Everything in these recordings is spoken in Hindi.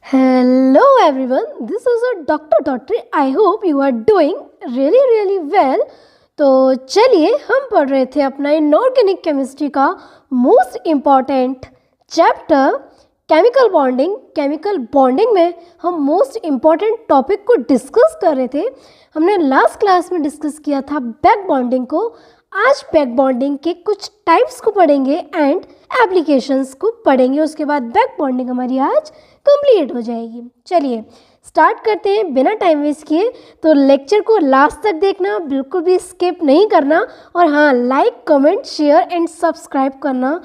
Hello everyone, this is a Dr. Daughtry. I hope you are doing really well. तो चलिए हम पढ़ रहे थे अपना इनऑर्गेनिक केमिस्ट्री का most important chapter chemical bonding. Chemical bonding में हम मोस्ट इम्पॉर्टेंट टॉपिक को डिस्कस कर रहे थे। हमने लास्ट क्लास में डिस्कस किया था बैक बॉन्डिंग को। आज बैक बॉन्डिंग के कुछ टाइप्स को पढ़ेंगे एंड एप्लीकेशंस को पढ़ेंगे। उसके बाद बैक बॉन्डिंग हमारी आज कंप्लीट हो जाएगी। चलिए स्टार्ट करते हैं बिना टाइम वेस्ट किए। तो लेक्चर को लास्ट तक देखना, बिल्कुल भी स्किप नहीं करना, और हाँ like comment share and subscribe करना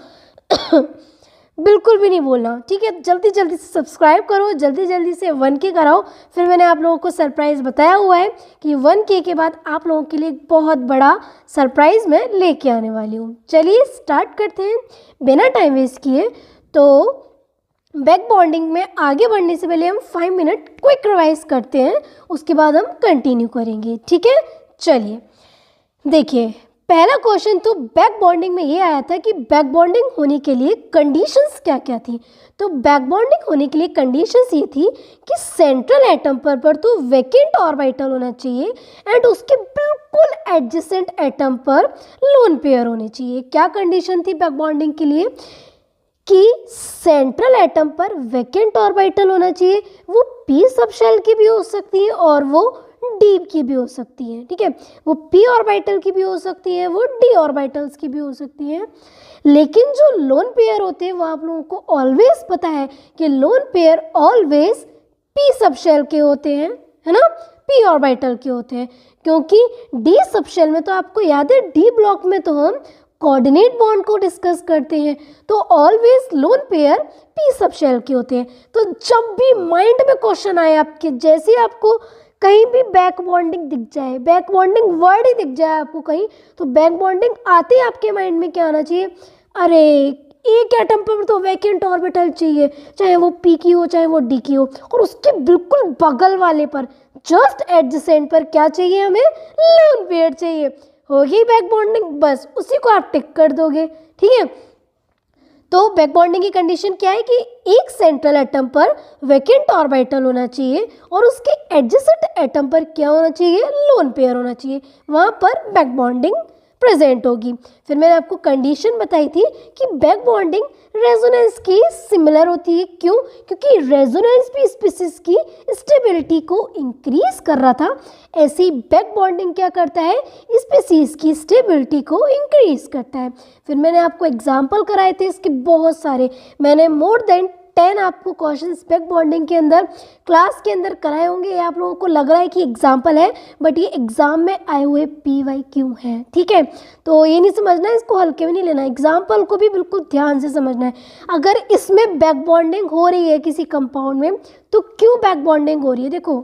बिल्कुल भी नहीं बोलना, ठीक है। जल्दी जल्दी से सब्सक्राइब करो, जल्दी जल्दी से 1K कराओ। फिर मैंने आप लोगों को सरप्राइज़ बताया हुआ है कि 1K के बाद आप लोगों के लिए बहुत बड़ा सरप्राइज़ मैं लेके आने वाली हूँ। चलिए स्टार्ट करते हैं बिना टाइम वेस्ट किए। तो बैक बॉन्डिंग में आगे बढ़ने से पहले हम 5 मिनट क्विक रिवाइज करते हैं, उसके बाद हम कंटिन्यू करेंगे, ठीक है। चलिए देखिए, पहला क्वेश्चन तो बैक बॉन्डिंग में ये आया था कि बैक बॉन्डिंग होने के लिए कंडीशंस क्या क्या थी। तो बैक बॉन्डिंग होने के लिए कंडीशंस ये थी कि सेंट्रल एटम पर तो वैकेंट ऑर्बिटल होना चाहिए एंड उसके बिल्कुल एडजेसेंट एटम पर लोन पेयर होने चाहिए। क्या कंडीशन थी बैक बॉन्डिंग के लिए? कि सेंट्रल एटम पर वैकेंट ऑर्बिटल होना चाहिए। वो पी सबशेल की भी हो सकती है और वो डी की भी हो सकती है, ठीक है। वो पी ऑर्बिटल की भी हो सकती है, वो डी ऑर्बिटल्स की भी हो सकती है। लेकिन जो लोन पेयर होते हैं वो आप लोगों को ऑलवेज पता है कि lone pair always P subshell के होते हैं, है ना, पी ऑर्बिटल के होते हैं। क्योंकि डी सबशेल में तो आपको याद है, डी ब्लॉक में तो हम कोऑर्डिनेट बॉन्ड को डिस्कस करते हैं, तो always lone pair P subshell के होते हैं। तो जब भी माइंड में क्वेश्चन आए आपके, जैसे आपको कहीं भी बैक बॉन्डिंग दिख जाए, बैक बॉन्डिंग वर्ड ही दिख जाए आपको कहीं, तो बैक बॉन्डिंग आते ही आपके माइंड में क्या आना चाहिए? अरे एक एटम पर तो वैकेंट ऑर्बिटल चाहिए, चाहे वो पी की हो चाहे वो डी की हो, और उसके बिल्कुल बगल वाले पर जस्ट एडजेसेंट पर क्या चाहिए? हमें लोन पेयर चाहिए। हो गई बैक बॉन्डिंग, बस उसी को आप टिक कर दोगे, ठीक है। तो बैक बॉन्डिंग की कंडीशन क्या है कि एक सेंट्रल एटम पर वैकेंट ऑर्बिटल होना चाहिए और उसके एडजेसेंट एटम पर क्या होना चाहिए? लोन पेयर होना चाहिए। वहाँ पर बैक बॉन्डिंग प्रेजेंट होगी। फिर मैंने आपको कंडीशन बताई थी कि बैक बॉन्डिंग रेजोनेंस की सिमिलर होती है। क्यों? क्योंकि रेजोनेंस भी स्पीसीज की स्टेबिलिटी को इंक्रीज कर रहा था, ऐसे ही बैक बॉन्डिंग क्या करता है? स्पीसीज की स्टेबिलिटी को इंक्रीज करता है। फिर मैंने आपको एग्जाम्पल कराए थे इसके बहुत सारे। मैंने मोर देन 10 आपको क्वेश्चन बैक बॉन्डिंग के अंदर क्लास के अंदर कराए होंगे। ये आप लोगों को लग रहा है कि एग्जाम्पल है, बट ये एग्जाम में आए हुए PYQ हैं, ठीक है। तो ये नहीं समझना है, इसको हल्के में नहीं लेना, एग्जाम्पल को भी बिल्कुल ध्यान से समझना है। अगर इसमें बैक बॉन्डिंग हो रही है किसी कंपाउंड में, तो क्यों बैक बॉन्डिंग हो रही है? देखो,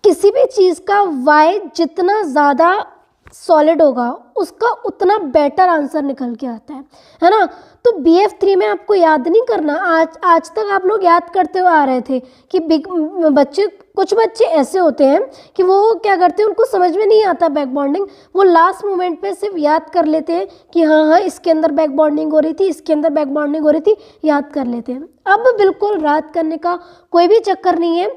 किसी भी चीज़ का Y जितना ज़्यादा सॉलिड होगा उसका उतना बेटर आंसर निकल के आता है ना। तो BF3 में आपको याद नहीं करना, आज तक आप लोग याद करते हुए आ रहे थे कि कुछ बच्चे ऐसे होते हैं कि वो क्या करते हैं, उनको समझ में नहीं आता बैक बॉन्डिंग, वो लास्ट मोमेंट पे सिर्फ याद कर लेते हैं कि हाँ इसके अंदर बैक बॉन्डिंग हो रही थी, इसके अंदर बैक बॉन्डिंग हो रही थी, याद कर लेते हैं। अब बिल्कुल याद करने का कोई भी चक्कर नहीं है,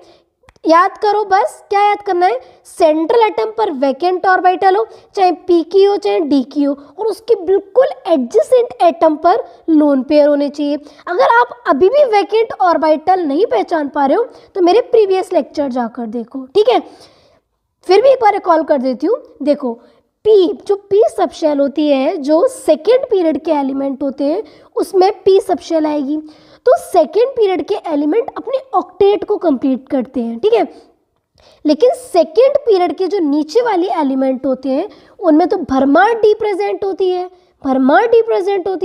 याद करो बस। क्या याद करना है? सेंट्रल एटम पर वैकेंट ऑर्बिटल हो, चाहे पी की हो चाहे डी की हो, और उसके बिल्कुल एडजेसेंट एटम पर लोन पेयर होने चाहिए। अगर आप अभी भी वैकेंट ऑर्बिटल नहीं पहचान पा रहे हो तो मेरे प्रीवियस लेक्चर जाकर देखो, ठीक है। फिर भी एक बार रिकॉल कर देती हूँ। देखो, जो पी सबशेल होती है, जो सेकेंड पीरियड के एलिमेंट होते हैं उसमें पी सबशेल आएगी। तो सेकेंड पीरियड के एलिमेंट अपने ऑक्टेट को कंप्लीट करते हैं, ठीक है। लेकिन सेकेंड पीरियड के जो नीचे वाले एलिमेंट होते हैं उनमें तो भरमार डी प्रेजेंट होती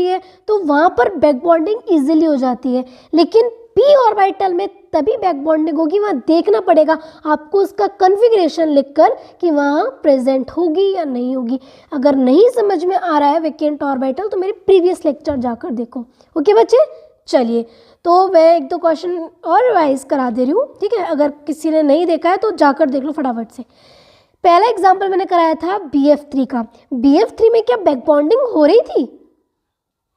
है, तो वहाँ पर बैक बॉन्डिंग इजीली हो जाती है। लेकिन पी ऑर्बिटल में तभी बैक बॉन्डिंग होगी, वहाँ देखना पड़ेगा आपको उसका कन्फिग्रेशन लिखकर कि वहाँ प्रेजेंट होगी या नहीं होगी। अगर नहीं समझ में आ रहा है वैकेंट ऑर्बिटल तो मेरे प्रीवियस लेक्चर जाकर देखो, ओके बच्चे। चलिए, तो मैं एक दो क्वेश्चन और रिवाइज करा दे रही हूँ, ठीक है। अगर किसी ने नहीं देखा है तो जाकर देख लो फटाफट से। पहला एग्जाम्पल मैंने कराया था BF3 का। BF3 में क्या बैक बॉन्डिंग हो रही थी?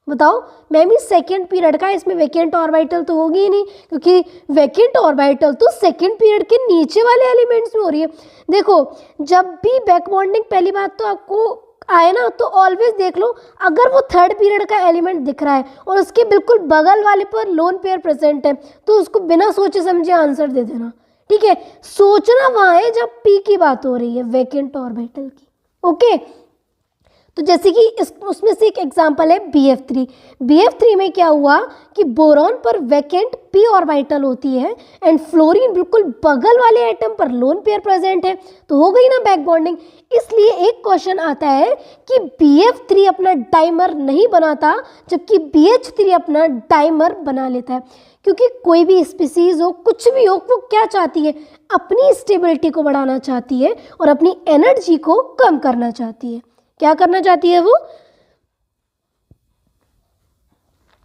बताओ मैम ये सेकेंड पीरियड का, इसमें वैकेंट ऑर्बिटल तो होगी ही नहीं, क्योंकि वैकेंट ऑर्बिटल तो सेकेंड पीरियड के नीचे वाले एलिमेंट्स में हो रही है। देखो जब भी बैक बॉन्डिंग, पहली बात तो आपको आए ना, तो ऑलवेज देख लो अगर वो थर्ड पीरियड का एलिमेंट दिख रहा है और उसके बिल्कुल बगल वाले पर लोन पेयर प्रेजेंट है, तो उसको बिना सोचे समझे आंसर दे देना, ठीक है। सोचना वहाँ है जब पी की बात हो रही है, वैकेंट ऑर्बिटल की, ओके। तो जैसे कि उसमें से एक एग्जांपल है BF3। BF3 में क्या हुआ कि बोरॉन पर वैकेंट p ऑर्बिटल होती है एंड फ्लोरीन बिल्कुल बगल वाले एटम पर लोन पेयर प्रेजेंट है, तो हो गई ना बैक बॉन्डिंग। इसलिए एक क्वेश्चन आता है कि BF3 अपना डाइमर नहीं बनाता जबकि BH3 अपना डाइमर बना लेता है, क्योंकि कोई भी स्पीसीज हो, कुछ भी हो, वो क्या चाहती है, अपनी स्टेबिलिटी को बढ़ाना चाहती है और अपनी एनर्जी को कम करना चाहती है। क्या करना चाहती है वो,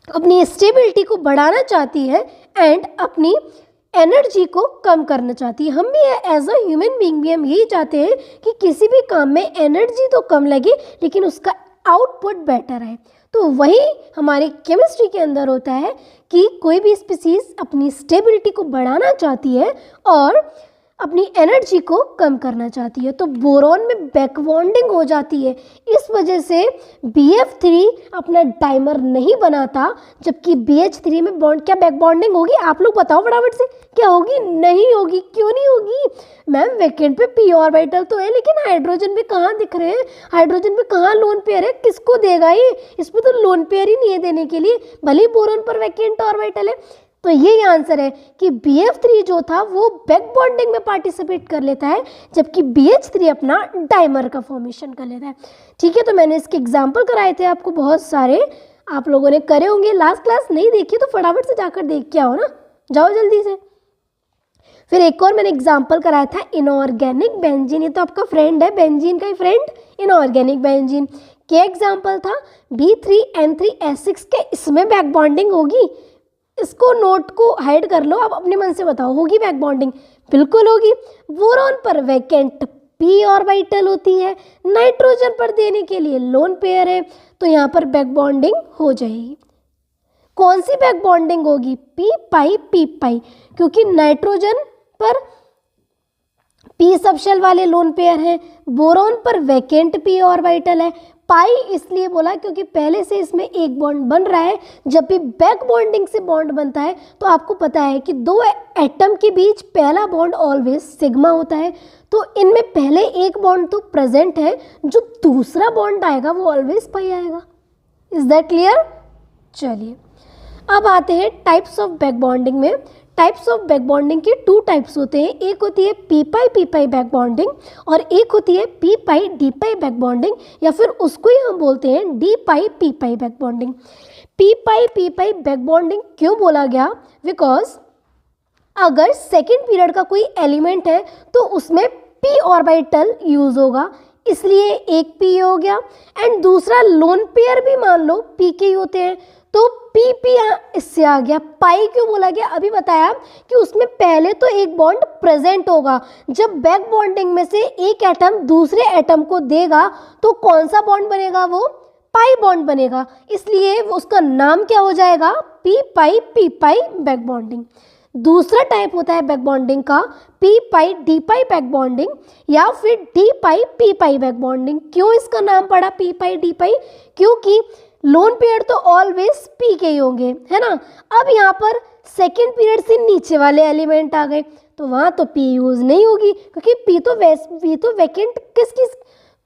अपनी स्टेबिलिटी को बढ़ाना चाहती है एंड अपनी एनर्जी को कम करना चाहती है। हम भी एज अ ह्यूमन बीइंग भी हम यही चाहते हैं कि किसी भी काम में एनर्जी तो कम लगे लेकिन उसका आउटपुट बेटर है। तो वही हमारे केमिस्ट्री के अंदर होता है कि कोई भी स्पीसीज अपनी स्टेबिलिटी को बढ़ाना चाहती है और अपनी एनर्जी को कम करना चाहती है, तो बोरॉन में बैक बॉन्डिंग हो जाती है। इस वजह से BF3 अपना डाइमर नहीं बनाता जबकि BH3 में बॉन्ड, क्या बैक बॉन्डिंग होगी, आप लोग बताओ फटाफट से, क्या होगी, नहीं होगी। क्यों नहीं होगी मैम, वैकेंट पे p ऑर्बिटल तो है लेकिन हाइड्रोजन पे कहाँ दिख रहे हैं, हाइड्रोजन पे कहाँ लोन पेयर है, किसको देगा ये, इसमें तो लोन पेयर ही नहीं है देने के लिए, भले ही बोरॉन पर वैकेंट ऑर्बिटल है। तो यही आंसर है कि BF3 जो था वो बैक बॉन्डिंग में पार्टिसिपेट कर लेता है जबकि BH3 अपना डाइमर का फॉर्मेशन कर लेता है, ठीक है। तो मैंने इसके एग्जाम्पल कराए थे आपको बहुत सारे, आप लोगों ने करे होंगे, लास्ट क्लास नहीं देखी तो फटाफट से जाकर देख के आओ ना, जाओ जल्दी से। फिर एक और मैंने एग्जाम्पल कराया था इनऑर्गेनिक बेंजीन, ये तो आपका फ्रेंड है, बेंजीन का ही फ्रेंड इनऑर्गेनिक बेंजीन। क्या एग्जाम्पल था, B3N3S6 के, इसमें बैक बॉन्डिंग होगी, इसको नोट को हाइड कर लो, आप अपने मन से बताओ होगी बैक बॉन्डिंग, बिल्कुल होगी। बोरॉन पर वैकेंट p ऑर्बिटल होती है, नाइट्रोजन पर देने के लिए लोन पेयर है, तो यहाँ पर बैक बॉन्डिंग हो जाएगी। कौन सी बैक बॉन्डिंग होगी, p पाई, क्योंकि नाइट्रोजन पर p सबशेल वाले लोन पेयर हैं, बोरॉन पर वैकेंट p ऑर्बिटल है, पाई इसलिए बोला क्योंकि पहले से इसमें एक बॉन्ड बन रहा है। जब भी बैक बॉन्डिंग से बॉन्ड बनता है तो आपको पता है कि दो एटम के बीच पहला बॉन्ड ऑलवेज सिग्मा होता है, तो इनमें पहले एक बॉन्ड तो प्रेजेंट है, जो दूसरा बॉन्ड आएगा वो ऑलवेज पाई आएगा। Is that clear? चलिए अब आते हैं टाइप्स ऑफ बैक बॉन्डिंग में। टाइप्स ऑफ बैक बॉन्डिंग के 2 टाइप्स होते हैं, एक होती है p पाई बैक बॉन्डिंग और एक होती है p पाई d पाई बैक बॉन्डिंग, या फिर उसको ही हम बोलते हैं d पाई p पाई बैक बॉन्डिंग। p पाई बैक बॉन्डिंग क्यों बोला गया, बिकॉज अगर सेकेंड पीरियड का कोई एलिमेंट है तो उसमें p ऑर्बिटल यूज होगा, इसलिए एक p हो गया, एंड दूसरा लोन पेयर भी मान लो p के ही होते हैं, तो p इससे आ गया। पाई क्यों बोला गया, अभी बताया कि उसमें पहले तो एक बॉन्ड प्रेजेंट होगा, जब बैक बॉन्डिंग में से एक एटम दूसरे एटम को देगा तो कौन सा बॉन्ड बनेगा, वो पाई बॉन्ड बनेगा, इसलिए उसका नाम क्या हो जाएगा, p पाई बैक बॉन्डिंग। दूसरा टाइप होता है बैक बॉन्डिंग का p पाई d पाई बैक बॉन्डिंग या फिर d पाई p पाई बैक बॉन्डिंग। क्यों इसका नाम पड़ा p पाई d पाई, क्योंकि लोन पेयर तो ऑलवेज p के ही होंगे, है ना। अब यहाँ पर सेकेंड पीरियड से नीचे वाले एलिमेंट आ गए तो वहाँ तो p यूज नहीं होगी, क्योंकि p तो वैकेंट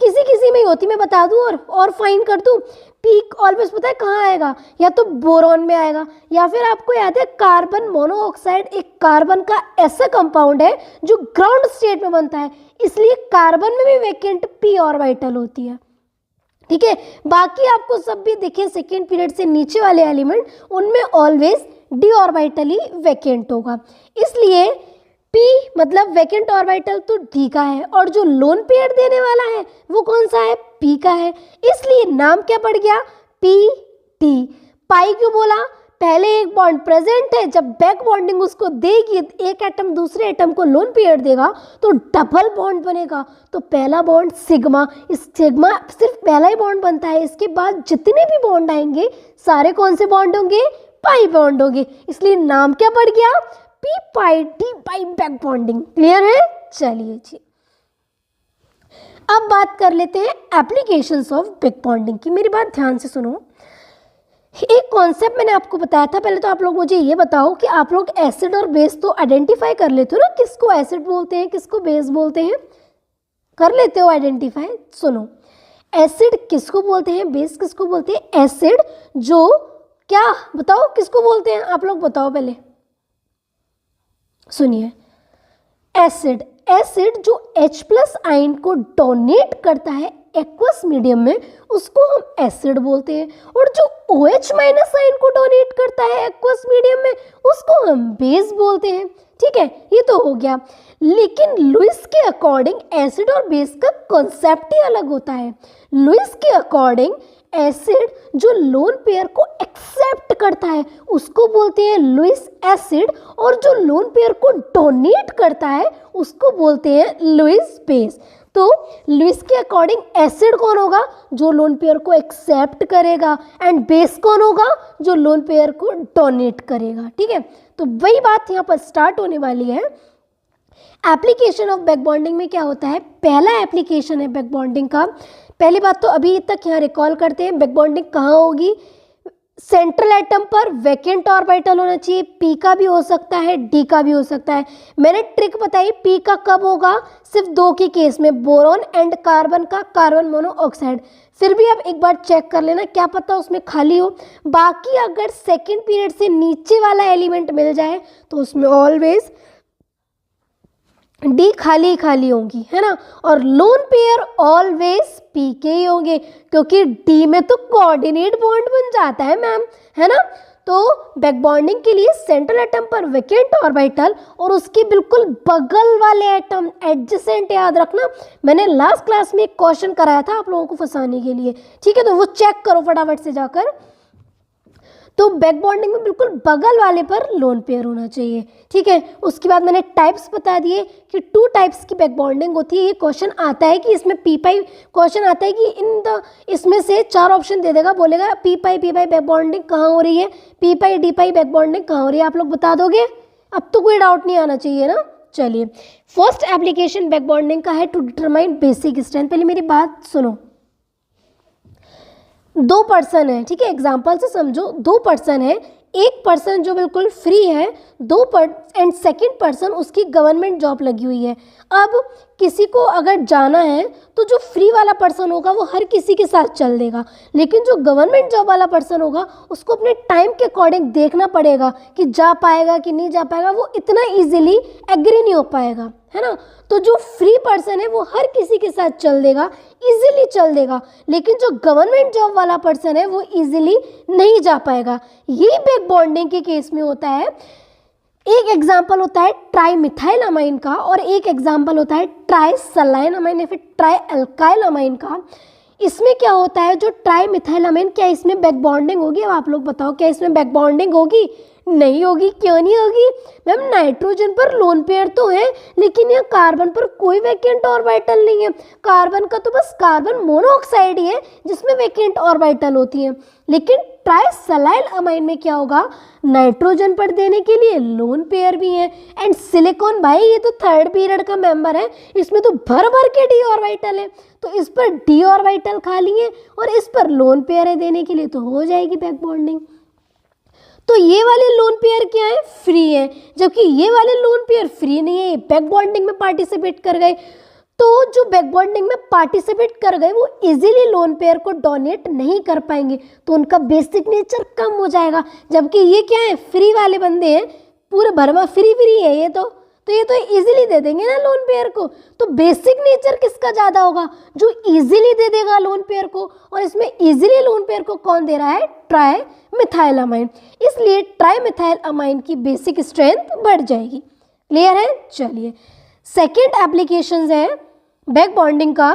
किसी में ही होती, मैं बता दूं और फाइन कर दूं, p ऑलवेज पता है कहाँ आएगा, या तो बोरॉन में आएगा, या फिर आपको याद है कार्बन मोनोऑक्साइड एक कार्बन का ऐसा कंपाउंड है जो ग्राउंड स्टेट में बनता है, इसलिए कार्बन में भी वैकेंट p ऑर्बिटल होती है, ठीक है। बाकी आपको सब भी दिखे सेकेंड पीरियड से नीचे वाले एलिमेंट, उनमें ऑलवेज d ऑर्बिटल ही वैकेंट होगा, इसलिए p मतलब वैकेंट ऑर्बिटल तो d का है और जो लोन पेयर देने वाला है वो कौन सा है, p का है, इसलिए नाम क्या पड़ गया, p t। पाई क्यों बोला, पहले एक बॉन्ड प्रेजेंट है, जब बैक बॉन्डिंग उसको देगी, एक एटम दूसरे एटम को लोन पेयर देगा तो डबल बॉन्ड बनेगा। तो पहला बॉन्ड सिग्मा, इस सिग्मा सिर्फ पहला ही बॉन्ड बनता है, इसके बाद जितने भी बॉन्ड आएंगे सारे कौन से बॉन्ड होंगे, पाई बॉन्ड होंगे, इसलिए नाम क्या पड़ गया, पी पाई डी पाई बैक बॉन्डिंग। क्लियर है? चलिए जी, अब बात कर लेते हैं एप्लीकेशंस ऑफ बैक बॉन्डिंग की। मेरी बात ध्यान से सुनो, एक कॉन्सेप्ट मैंने आपको बताया था। पहले तो आप लोग मुझे ये बताओ कि आप लोग एसिड और बेस तो आइडेंटिफाई कर लेते हो ना, किसको एसिड बोलते हैं किसको बेस बोलते हैं, कर लेते हो आइडेंटिफाई। सुनो, एसिड किसको बोलते हैं, बेस किसको बोलते हैं। एसिड जो क्या बताओ किसको बोलते हैं, आप लोग बताओ पहले, सुनिए। एसिड, एसिड जो H+ आयन को डोनेट करता है एक्वस मीडियम में, उसको हम एसिड बोलते हैं, और जो OH- आयन को डोनेट करता है एक्वस मीडियम में, उसको हम बेस बोलते हैं। ठीक है, ये तो हो गया। लेकिन लुईस के अकॉर्डिंग एसिड और बेस का कॉन्सेप्ट ही अलग होता है। लुईस के अकॉर्डिंग एसिड जो लोन पेयर को एक्सेप्ट करता है उसको बोलते हैं लुईस एसिड, और जो लोन पेयर को डोनेट करता है उसको बोलते हैं लुईस बेस। तो लुईस के अकॉर्डिंग एसिड कौन होगा, जो लोन पेयर को एक्सेप्ट करेगा, एंड बेस कौन होगा, जो लोन पेयर को डोनेट करेगा। ठीक है, तो वही बात यहाँ पर स्टार्ट होने वाली है। एप्लीकेशन ऑफ बैक बॉन्डिंग में क्या होता है, पहला एप्लीकेशन है बैक बॉन्डिंग का। पहली बात तो अभी तक यहाँ रिकॉल करते हैं, बैक बॉन्डिंग कहाँ होगी, सेंट्रल एटम पर वैकेंट ऑर्बिटल होना चाहिए। पी का भी हो सकता है, डी का भी हो सकता है। मैंने ट्रिक बताई, पी का कब होगा, सिर्फ दो के केस में, बोरॉन एंड कार्बन का कार्बन मोनोऑक्साइड। फिर भी आप एक बार चेक कर लेना, क्या पता उसमें खाली हो। बाकी अगर सेकेंड पीरियड से नीचे वाला एलिमेंट मिल जाए तो उसमें ऑलवेज डी खाली खाली होंगी, है ना। और लोन पेयर ऑलवेज पी के ही होंगे, क्योंकि डी में तो कोऑर्डिनेट बॉन्ड बन जाता है मैम, है ना। तो बैक बॉन्डिंग के लिए सेंट्रल एटम पर वैकेंट ऑर्बिटल और उसके बिल्कुल बगल वाले एटम एडजेसेंट, याद रखना मैंने लास्ट क्लास में एक क्वेश्चन कराया था आप लोगों को फंसाने के लिए। ठीक है, तो वो चेक करो फटाफट से जाकर। तो बैक बॉन्डिंग में बिल्कुल बगल वाले पर लोन पेयर होना चाहिए। ठीक है, उसके बाद मैंने टाइप्स बता दिए कि 2 टाइप्स की बैक बॉन्डिंग होती है। ये क्वेश्चन आता है कि इसमें पी पाई, क्वेश्चन आता है कि इसमें से 4 ऑप्शन दे देगा, बोलेगा पी पाई बैक बॉन्डिंग कहाँ हो रही है, पी पाई डी पाई बैक बॉन्डिंग कहाँ हो रही है, आप लोग बता दोगे। अब तो कोई डाउट नहीं आना चाहिए ना। चलिए, फर्स्ट एप्लीकेशन बैक बॉन्डिंग का है टू डिटरमाइन बेसिक स्ट्रेंथ। पहले मेरी बात सुनो, 2 पर्सन है, ठीक है, एग्जाम्पल से समझो। 2 पर्सन है, एक पर्सन जो बिल्कुल फ्री है, एंड सेकंड पर्सन उसकी गवर्नमेंट जॉब लगी हुई है। अब किसी को अगर जाना है तो जो फ्री वाला पर्सन होगा वो हर किसी के साथ चल देगा, लेकिन जो गवर्नमेंट जॉब वाला पर्सन होगा उसको अपने टाइम के अकॉर्डिंग देखना पड़ेगा कि जा पाएगा कि नहीं जा पाएगा, वो इतना ईजिली एग्री नहीं हो पाएगा, है ना। तो जो फ्री पर्सन है वो हर किसी के साथ चल देगा, इजीली चल देगा, लेकिन जो गवर्नमेंट जॉब वाला पर्सन है वो इजीली नहीं जा पाएगा। ये बैक बॉन्डिंग के केस में होता है। एक एग्जाम्पल होता है ट्राई मिथाइल अमाइन का, और एक एग्जाम्पल होता है ट्राई सलाइन अमाइन या फिर ट्राई अल्काइल अमाइन का। इसमें क्या होता है, जो ट्राई मिथाइल अमाइन, क्या इसमें बैक बॉन्डिंग होगी, अब आप लोग बताओ क्या इसमें बैक बॉन्डिंग होगी, नहीं होगी। क्यों नहीं होगी मैम, नाइट्रोजन पर लोन पेयर तो है, लेकिन यहाँ कार्बन पर कोई वैकेंट ऑर्बिटल नहीं है। कार्बन का तो बस कार्बन मोनोऑक्साइड ही है जिसमें वैकेंट ऑर्बिटल होती है, लेकिन ट्राइसलाइल अमाइन में क्या होगा, नाइट्रोजन पर देने के लिए लोन पेयर भी है। एंड सिलिकॉन, भाई ये तो 3rd पीरियड का मेंबर है, इसमें तो भर भर के डी ऑर्बिटल है, तो इस पर डी ऑर्बिटल खाली है और इस पर लोन पेयर है देने के लिए, तो हो जाएगी बैक बॉन्डिंग। तो ये वाले लोन पेयर क्या है, फ्री है, जबकि ये वाले लोन पेयर फ्री नहीं है, बैक बॉन्डिंग में पार्टिसिपेट कर गए। तो जो बैक बॉन्डिंग में पार्टिसिपेट कर गए वो इजीली लोन पेयर को डोनेट नहीं कर पाएंगे, तो उनका बेसिक नेचर कम हो जाएगा। जबकि ये क्या है, फ्री वाले बंदे हैं, पूरे भरमा फ्री है ये तो ये तो इजीली दे देंगे ना लोन पेयर को। तो बेसिक नेचर किसका ज़्यादा होगा, जो इजीली दे देगा लोन पेयर को, और इसमें इजीली लोन पेयर को कौन दे रहा है, ट्राई मिथाइल अमाइन। इसलिए ट्राई मिथाइल अमाइन की बेसिक स्ट्रेंथ बढ़ जाएगी। क्लियर है। चलिए, सेकेंड एप्लीकेशन है बैक बॉन्डिंग का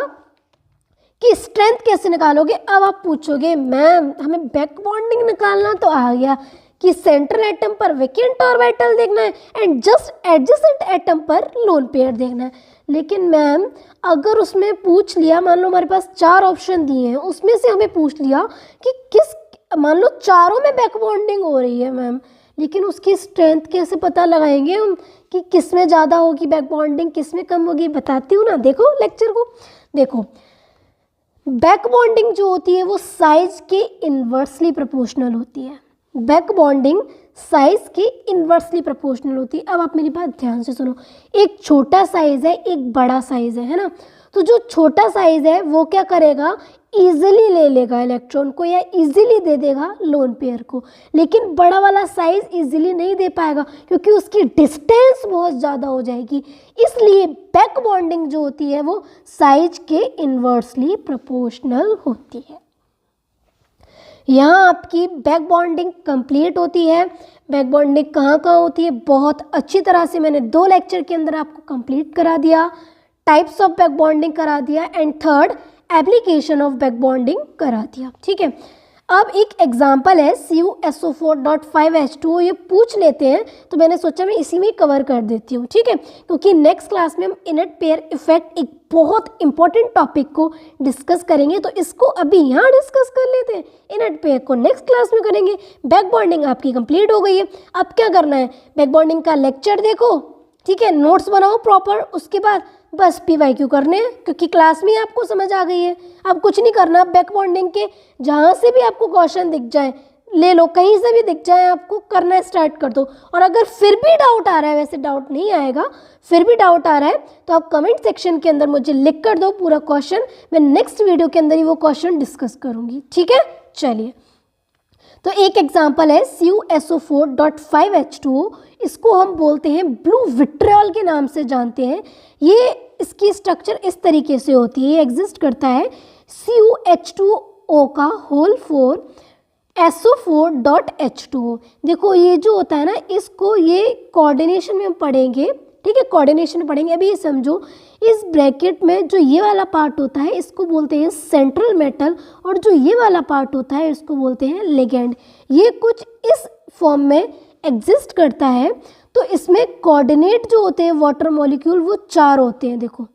कि स्ट्रेंथ कैसे निकालोगे। अब आप पूछोगे मैम हमें बैक बॉन्डिंग निकालना तो आ गया, कि सेंट्रल एटम पर वैकेंट ऑर्बिटल देखना है एंड जस्ट एडजेसेंट एटम पर लोन पेयर देखना है। लेकिन मैम अगर उसमें पूछ लिया, मान लो हमारे पास 4 ऑप्शन दिए हैं, उसमें से हमें पूछ लिया कि किस, मान लो चारों में बैक बॉन्डिंग हो रही है मैम, लेकिन उसकी स्ट्रेंथ कैसे पता लगाएंगे हम कि किस में ज़्यादा होगी बैक बॉन्डिंग, किस में कम होगी? बताती हूँ ना, देखो लेक्चर को। देखो बैक बॉन्डिंग जो होती है वो साइज के इन्वर्सली प्रोपोर्शनल होती है। बैक बॉन्डिंग साइज के इन्वर्सली प्रोपोर्शनल होती है। अब आप मेरी बात ध्यान से सुनो, एक छोटा साइज है, एक बड़ा साइज है ना, तो जो छोटा साइज है वो क्या करेगा, इजीली ले लेगा इलेक्ट्रॉन को या इजीली दे देगा लोन पेयर को, लेकिन बड़ा वाला साइज इजीली नहीं दे पाएगा क्योंकि उसकी डिस्टेंस बहुत ज़्यादा हो जाएगी। इसलिए बैक बॉन्डिंग जो होती है वो साइज के इन्वर्सली प्रोपोर्शनल होती है। यहाँ आपकी बैक बॉन्डिंग कंप्लीट होती है। बैक बॉन्डिंग कहाँ कहाँ होती है, बहुत अच्छी तरह से मैंने 2 लेक्चर के अंदर आपको कंप्लीट करा दिया। टाइप्स ऑफ बैक बॉन्डिंग करा दिया and third application of back bonding करा दिया। ठीक है, अब एक एग्जांपल है CuSO4.5H2O, ये पूछ लेते हैं तो मैंने सोचा मैं इसी में कवर कर देती हूँ। ठीक है, क्योंकि नेक्स्ट क्लास में हम इनट पेयर इफेक्ट एक बहुत इंपॉर्टेंट टॉपिक को डिस्कस करेंगे, तो इसको अभी यहाँ डिस्कस कर लेते हैं, इनट पेयर को नेक्स्ट क्लास में करेंगे। बैक बॉन्डिंग आपकी कंप्लीट हो गई है। अब क्या करना है, बैक बॉन्डिंग का लेक्चर देखो, ठीक है, नोट्स बनाओ प्रॉपर, उसके बाद बस PYQ करने हैं क्योंकि क्लास में आपको समझ आ गई है। अब कुछ नहीं करना, बैक बॉन्डिंग के जहाँ से भी आपको क्वेश्चन दिख जाए ले लो, कहीं से भी दिख जाए आपको करना स्टार्ट कर दो। और अगर फिर भी डाउट आ रहा है, वैसे डाउट नहीं आएगा, फिर भी डाउट आ रहा है तो आप कमेंट सेक्शन के अंदर मुझे लिख कर दो पूरा क्वेश्चन, मैं नेक्स्ट वीडियो के अंदर ही वो क्वेश्चन डिस्कस करूँगी। ठीक है, चलिए तो एक एग्जाम्पल है CuSO4.5H2O, इसको हम बोलते हैं ब्लू विट्रियल के नाम से जानते हैं। ये इसकी स्ट्रक्चर इस तरीके से होती है, ये एग्जिस्ट करता है CuH2O का होल 4 SO4.H2O। देखो ये जो होता है ना, इसको ये कोऑर्डिनेशन में हम पढ़ेंगे। ठीक है, कोऑर्डिनेशन पढ़ेंगे। अभी ये समझो, इस ब्रैकेट में जो ये वाला पार्ट होता है इसको बोलते हैं सेंट्रल मेटल, और जो ये वाला पार्ट होता है इसको बोलते हैं लिगेंड। ये कुछ इस फॉर्म में एग्जिस्ट करता है। तो इसमें कोऑर्डिनेट जो होते हैं वाटर मॉलिक्यूल वो 4 होते हैं। देखो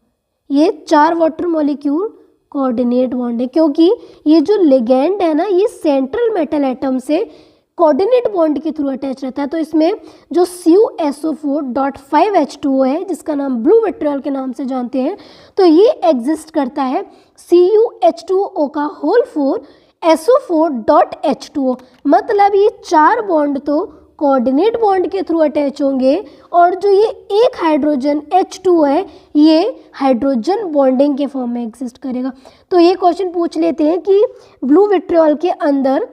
ये 4 वाटर मॉलिक्यूल कोऑर्डिनेट बॉन्ड है, क्योंकि ये जो लिगेंड है ना ये सेंट्रल मेटल एटम से कोऑर्डिनेट बॉन्ड के थ्रू अटैच रहता है। तो इसमें जो CuSO4.5H2O है, जिसका नाम ब्लू विट्रियल के नाम से जानते हैं, तो ये एग्जिस्ट करता है CuH2O का होल 4 SO4.H2O। मतलब ये 4 बॉन्ड तो कोऑर्डिनेट बॉन्ड के थ्रू अटैच होंगे, और जो ये एक हाइड्रोजन H2 है ये हाइड्रोजन बॉन्डिंग के फॉर्म में एग्जिस्ट करेगा। तो ये क्वेश्चन पूछ लेते हैं कि ब्लू विट्रियल के अंदर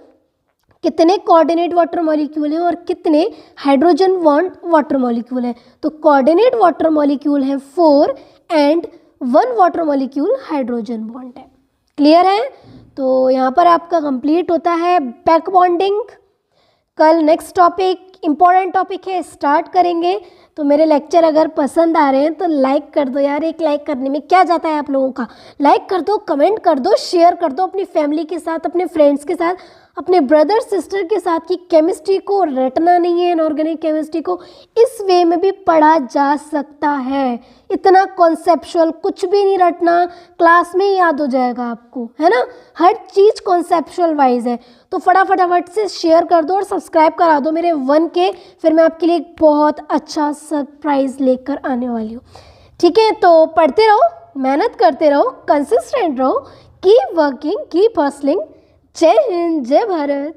कितने कोऑर्डिनेट वाटर मॉलिक्यूल हैं और कितने हाइड्रोजन बॉन्ड वाटर मॉलिक्यूल हैं। तो कोऑर्डिनेट वाटर मॉलिक्यूल हैं 4 and 1 water molecule hydrogen bond है। क्लियर है? तो यहाँ पर आपका कंप्लीट होता है बैक बॉन्डिंग। कल नेक्स्ट टॉपिक इम्पॉर्टेंट टॉपिक है, स्टार्ट करेंगे। तो मेरे लेक्चर अगर पसंद आ रहे हैं तो लाइक कर दो यार, एक लाइक करने में क्या जाता है आप लोगों का। लाइक कर दो, कमेंट कर दो, शेयर कर दो अपनी फैमिली के साथ, अपने फ्रेंड्स के साथ, अपने ब्रदर सिस्टर के साथ, कि केमिस्ट्री को रटना नहीं है, इनऑर्गेनिक केमिस्ट्री को इस वे में भी पढ़ा जा सकता है। इतना कॉन्सेप्चुअल कुछ भी नहीं रटना, क्लास में ही याद हो जाएगा आपको, है ना। हर चीज़ कॉन्सेप्चुअल वाइज है। तो फटाफट से शेयर कर दो और सब्सक्राइब करा दो मेरे 1K, फिर मैं आपके लिए एक बहुत अच्छा सरप्राइज़ लेकर आने वाली हूँ। ठीक है, तो पढ़ते रहो, मेहनत करते रहो, कंसिस्टेंट रहो, कीप वर्किंग, कीप हसलिंग। जय हिंद, जय भारत।